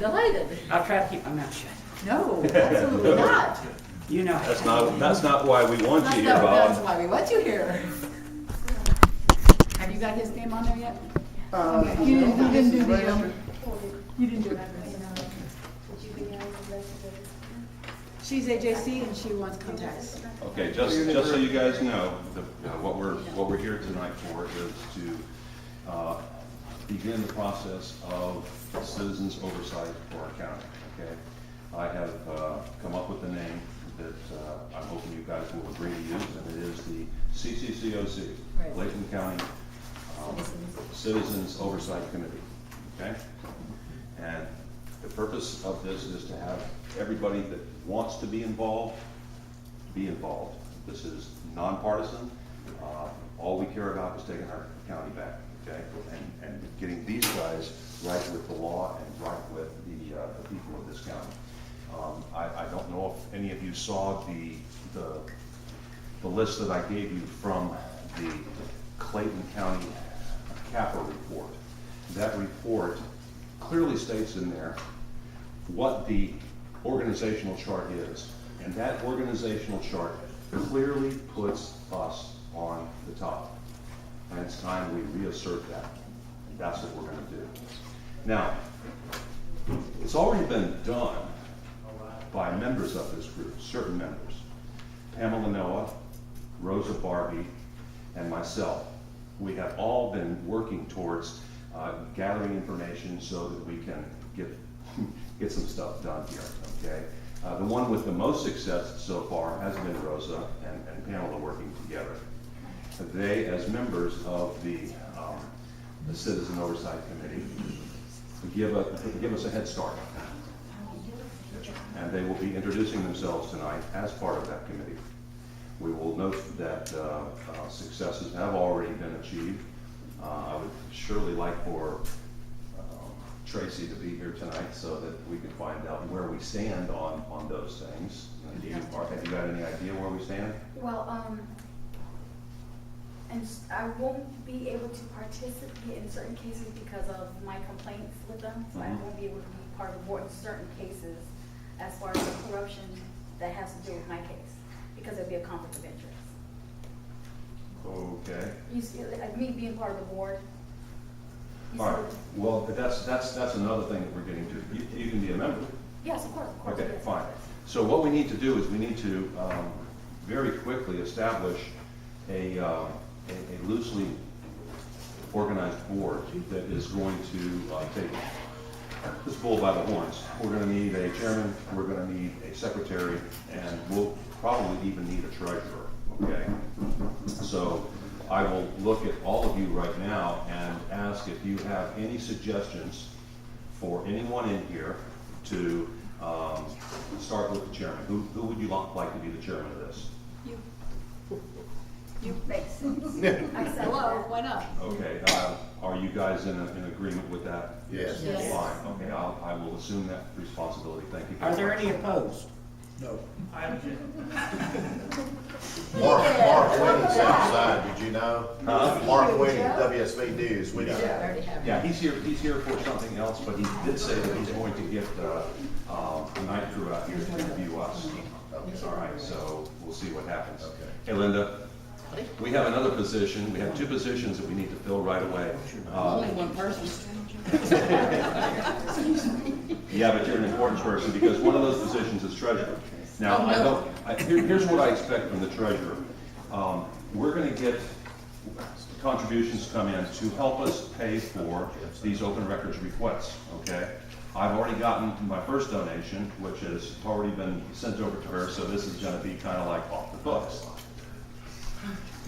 delighted. I'll try to keep my mouth shut. No, absolutely not. You know. That's not why we want you here, That's Bob. why we want you here. Have you got his name on there yet? You didn't do the, You didn't do it. She's AJC and she wants contacts. Okay, just so you guys know, what we're here tonight for is to begin the process of citizens oversight for our county. Okay, I have come up with a name that I'm hoping you guys will agree to use, and it is the CCCOC, Right. Clayton County Citizens Oversight Committee. Okay, and the purpose of this is to have everybody that wants to be involved. This is nonpartisan. All we care about is taking our county back, okay? And getting these guys right with the law and right with the people of this county. I don't know if any of you saw the list that I gave you from the Clayton County CAPA report. That report clearly states in there what the organizational chart is. And that organizational chart clearly puts us on the top. And it's time we reassert that. And that's what we're going to do. Now, it's already been done by members of this group, certain members. Pamela Noah, Rosa Barbie, and myself. We have all been working towards gathering information so that we can get some stuff done here, okay? The one with the most success so far has been Rosa and Pamela working together. They, as members of the Citizen Oversight Committee, give us a head start. And they will be introducing themselves tonight as part of that committee. We will note that successes have already been achieved. I would surely like for Tracy to be here tonight so that we can find out where we stand on those things. Have you got any idea where we stand? Well, and I won't be able to participate in certain cases because of my complaints with them, so I won't be able to be part of the board in certain cases as far as the corruption that has to do with my case, because there'd be a conflict of interest. Okay. You see, like me being part of the board. All right. Well, that's another thing that we're getting to. You can be a member. Yes, of course. Okay, yes, fine. yes. So what we need to do is we need to very quickly establish a loosely organized board that is going to take this bull by the horns. We're going to need a chairman, we're going to need a secretary, and we'll probably even need a treasurer, okay? So I will look at all of you right now and ask if you have any suggestions for anyone in here to start with the chairman. Who would you like to be the chairman of this? You make sense. I said, Hello, why not? Okay, are you guys in agreement with that? Yes. Yes. Fine, okay, I will assume that responsibility, thank you. Are there any opposed? No. I'm Mark Winning's outside, did you know? Huh? Mark Winning, WSB News, we know. I already have. Yeah, he's here for something else, but he did say that he's going to get a night crew out here to interview us. All right, so we'll see what happens. Okay. Hey, Linda, we have another position, we have two positions that we need to fill right away. only one person. Yeah, but you're an important person because one of those positions is treasurer. Now, here's what I expect from the treasurer. We're going to get contributions come in to help us pay for these open records requests, okay? I've already gotten my first donation, which has already been sent over to her, so this is going to be kind of like off the books.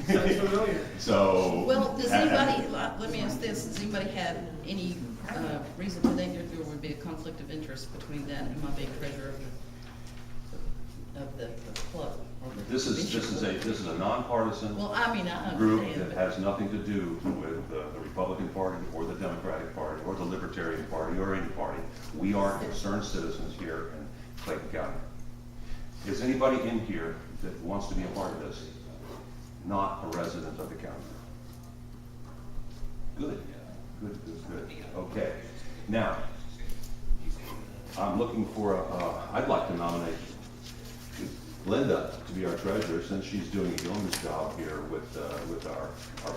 Sounds familiar. So. Well, does anybody, let me ask this, does anybody have any reason to think that there would be a conflict of interest between that and my being treasurer of the club? Or the This is a nonpartisan Well, I mean, I group understand, that but has nothing to do with the Republican Party or the Democratic Party or the Libertarian Party or any party. We are concerned citizens here in Clayton County. Is anybody in here that wants to be a part of this not a resident of the county? Good. Okay. Now, I'm looking for I'd like to nominate Linda to be our treasurer, since she's doing a yeoman's job here with our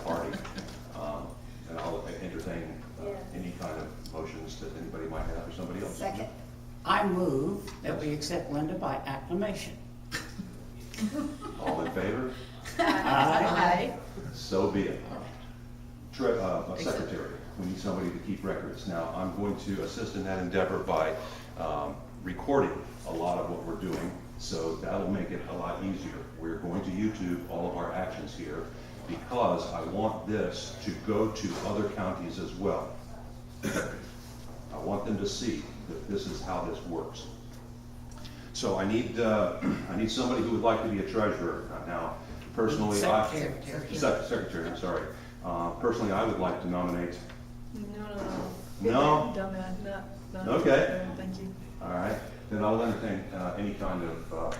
party. And I'll entertain any kind of motions that anybody might have for somebody else. Second, I move that we accept Linda by acclamation. All in favor? Aye. So be it. Secretary, we need somebody to keep records. Now, I'm going to assist in that endeavor by recording a lot of what we're doing, so that'll make it a lot easier. We're going to YouTube all of our actions here, because I want this to go to other counties as well. I want them to see that this is how this works. So I need somebody who would like to be a treasurer. Now, personally, Secretary, I'm sorry. Personally, I would like to nominate. No? Done that, no. Okay. Thank you. All right, then I'll entertain any kind of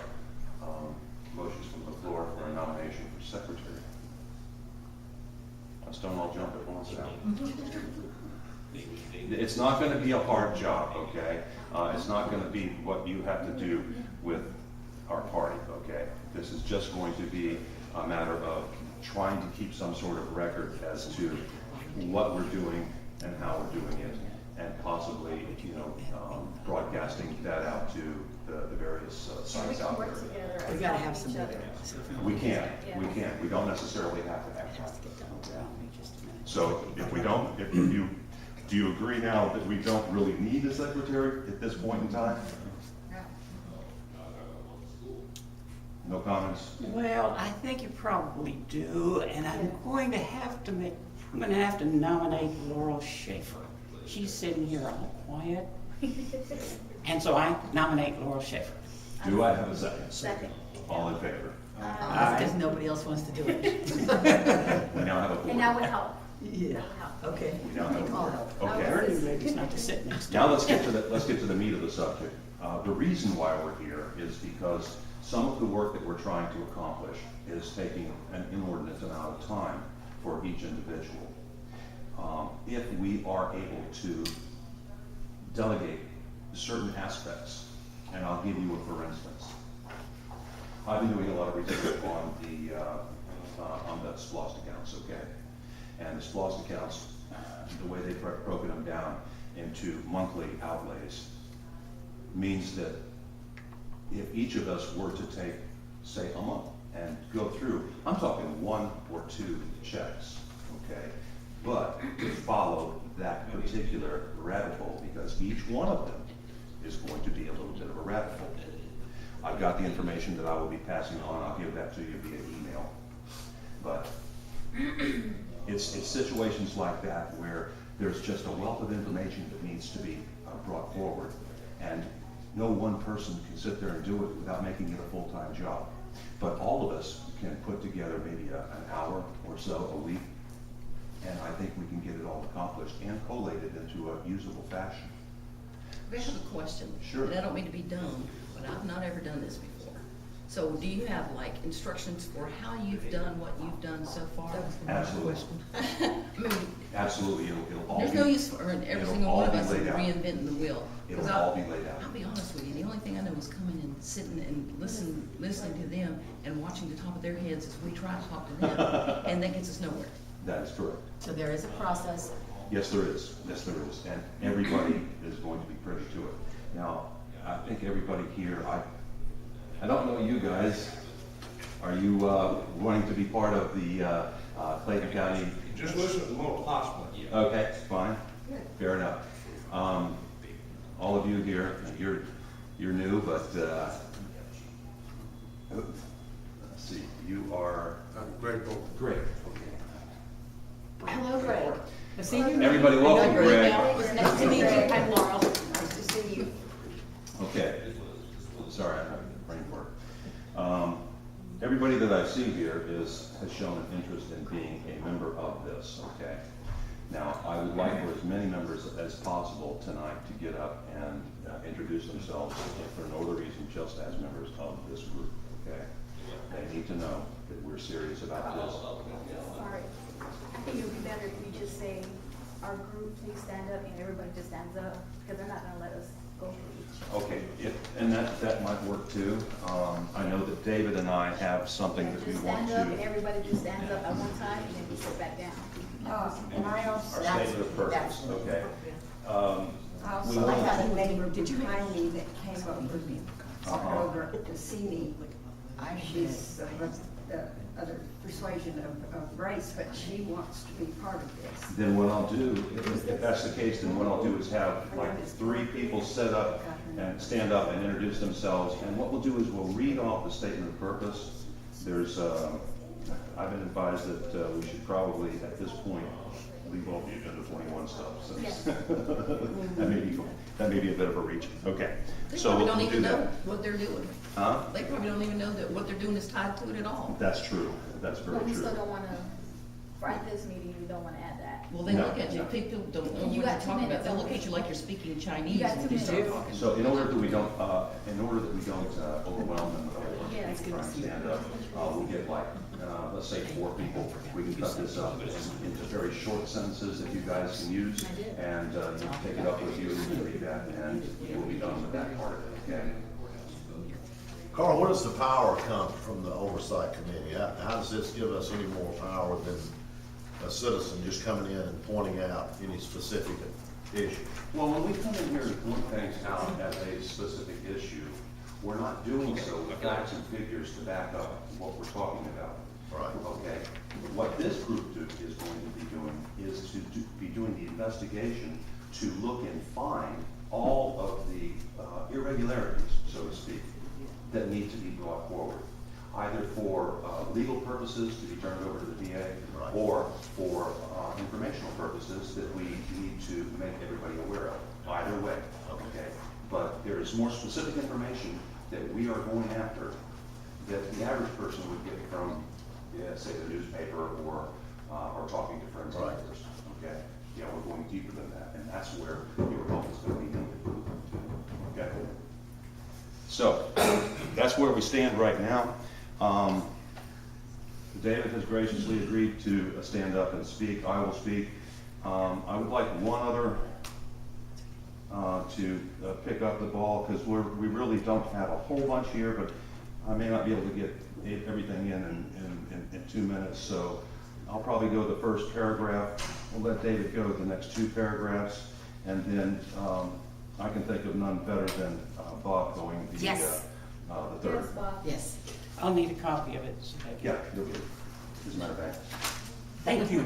motions from the floor for a nomination for secretary. Let's don't all jump at once now. It's not gonna be a hard job, okay? It's not gonna be what you have to do with our party, okay? This is just going to be a matter of trying to keep some sort of record as to what we're doing and how we're doing it, and possibly, broadcasting that out to the various And we sites can out work there. together. We as gotta help have some each other. We can. We don't necessarily have to have that. So if we don't, do you agree now that we don't really need a secretary at this point in time? No comments? Well, I think you probably do, and I'm going to have to nominate Laurel Schaefer. She's sitting here all quiet. And so I nominate Laurel Schaefer. Do I have a second? Second. All in favor? Because nobody else wants to do it. We now have a board. And that would help. Yeah, okay. We now have a board. Okay. Her new lady's not to sit next to Now me. let's get to the meat of the subject. The reason why we're here is because some of the work that we're trying to accomplish is taking an inordinate amount of time for each individual. If we are able to delegate certain aspects, and I'll give you a for instance. I've been doing a lot of research on the SPLOST accounts, okay? And the SPLOST accounts, the way they've broken them down into monthly outlays, means that if each of us were to take, say, a month and go through, I'm talking 1 or 2 checks, okay? But to follow that particular rabbit hole, because each one of them is going to be a little bit of a rabbit hole. I've got the information that I will be passing on. I'll give that to you via email. But it's situations like that where there's just a wealth of information that needs to be brought forward. And no one person can sit there and do it without making it a full-time job. But all of us can put together maybe an hour or so a week, and I think we can get it all accomplished and collated into a usable fashion. I have a question. Sure. And I don't mean to be dumb, but I've not ever done this before. So do you have like instructions for how you've done what you've done so far? Absolutely. I mean, Absolutely, it'll all there's be. no use for every it'll single all one of be us laid out. reinventing the wheel. It'll 'Cause all be laid out. I'll be honest with you, the only thing I know is coming and sitting and listening to them and watching the top of their heads as we try to talk to them, and that gets us nowhere. That is correct. So there is a process. Yes, there is. Yes, there is. And everybody is going to be privy to it. Now, I think everybody here, I don't know you guys. Are you wanting to be part of the Clayton County? Just listen to the most possible. Okay, fine. Fair enough. All of you here, you're new, but let's see, you are I'm grateful. great. Hello, Greg. I've seen you. Everybody welcome Greg. It's nice to meet you. I'm Laurel. Nice to see you. Okay, sorry, I'm having brain work. Everybody that I see here has shown an interest in being a member of this, okay? Now, I would like for as many members as possible tonight to get up and introduce themselves, if for no other reason, just as members of this group, okay? They need to know that we're serious about this. Sorry. I think it would be better if you just say, our group, please stand up, and everybody just stands up, because they're not gonna let us go through each and that might work too. I know that David and I have something that we Just want stand up and to. everybody just stands up at one time and then we sit back down. And I also. Our statement of purpose, okay. I We also want- had a neighbor behind me that came over to see me. She's the other persuasion of race, but she wants to be part of this. Then what I'll do, if that's the case, then what I'll do is have like 3 people set up and stand up and introduce themselves. And what we'll do is we'll read off the statement of purpose. There's, I've been advised that we should probably, at this point, leave all the agenda 21 stuff. Since Yes. that may be a bit of a reach. Okay, They so probably we'll don't do even know that. what they're doing. Huh? They probably don't even know that what they're doing is tied to it at all. That's true. That's very But we true. still don't wanna, at this meeting, we don't wanna add that. Well, they No, look at you, no. people don't know You what you're got 2 talking about. minutes, They'll look okay. at you like you're speaking Chinese You got when 2 you start minutes. talking. So in order that we don't overwhelm them with a whole bunch of Yes. people trying to stand up, we'll get like, let's say 4 people. We can cut this up into very short sentences that you guys can use, and you can take it up with you and you can read that, and we'll be done with that part of it, okay? Carl, where does the power come from the Oversight Committee? How does this give us any more power than a citizen just coming in and pointing out any specific issue? Well, when we come in here to point things out as a specific issue, we're not doing so with facts and figures to back up what we're talking about. Right. Okay? What this group is going to be doing is to be doing the investigation to look and find all of the irregularities, so to speak, that need to be brought forward, either for legal purposes to be turned over to the DA, Right. or for informational purposes that we need to make everybody aware of. Either way, okay? But there is more specific information that we are going after that the average person would get from, say, the newspaper or talking to friends and Right. neighbors, okay? Yeah, we're going deeper than that, and that's where your help is going to be needed, okay? So, that's where we stand right now. David has graciously agreed to stand up and speak. I will speak. I would like one other to pick up the ball, because we really don't have a whole bunch here, but I may not be able to get everything in 2 minutes, so I'll probably go the first paragraph. We'll let David go the next 2 paragraphs, and then I can think of none better than Bob going the Yes. the third. Yes, Bob. Yes. I'll need a copy of it. So that- Yeah, you'll get it. As a matter of fact, Thank you.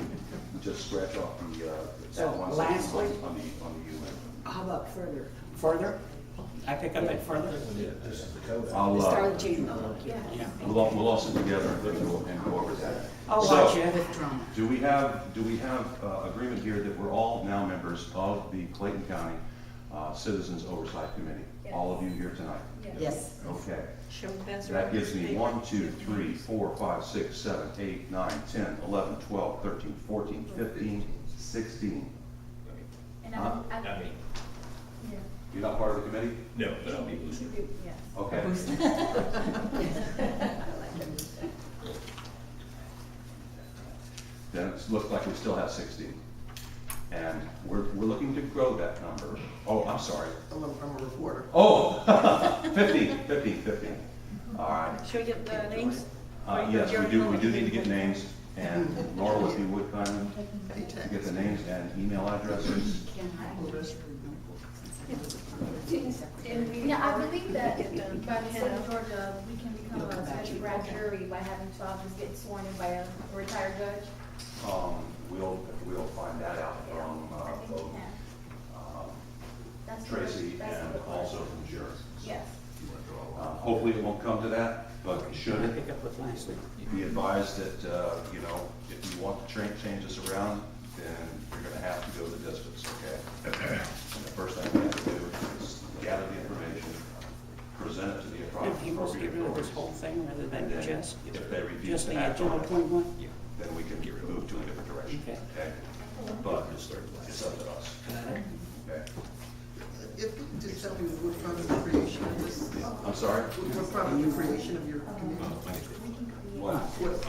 just scratch off the, So, that one lastly- section on the UN. How about further? Further? I pick up it further? I'll, Start with June. Yeah. Yeah. we'll all sit together and go over that. I'll So, watch it. Withdrawn. Do we have agreement here that we're all now members of the Clayton County Citizens Oversight Committee? Yes. All of you here tonight? Yes. Okay. Show pass That gives me 1, 2, 3, 4, 5, 6, 7, 8, 9, 10, 11, 12, 13, 14, 15, 16. And Huh? yeah. You're not part of the committee? No, but I'll be You listening. should be, yes. Okay. Then it looks like we still have 16. And we're looking to grow that number. Oh, I'm sorry. I'm a reporter. Oh, 15. All right. Should we get the names? Yes, we do need to get names, and Laura, if you would kindly get the names and email addresses. Yeah, I believe that by the state of Georgia, we can become a special grand jury by having 2 officers get sworn in by a retired judge. We'll find that out from I think we both can. That's the- Tracy that's and the also question. from Jared. Yes. Hopefully it won't come to that, but should I it, pick up with last week. be advised that, if you want to change this around, then you're gonna have to go the distance, okay? And the first thing we have to do is gather the information, present it to the If he wants to get rid of this authorities, whole thing rather than and then just if they refuse to the act on agenda it, 21? then we can move to a different direction, Okay. okay? But it's up to us, okay? If you could just tell me what part of the creation of this, I'm sorry? what part of the creation of your committee?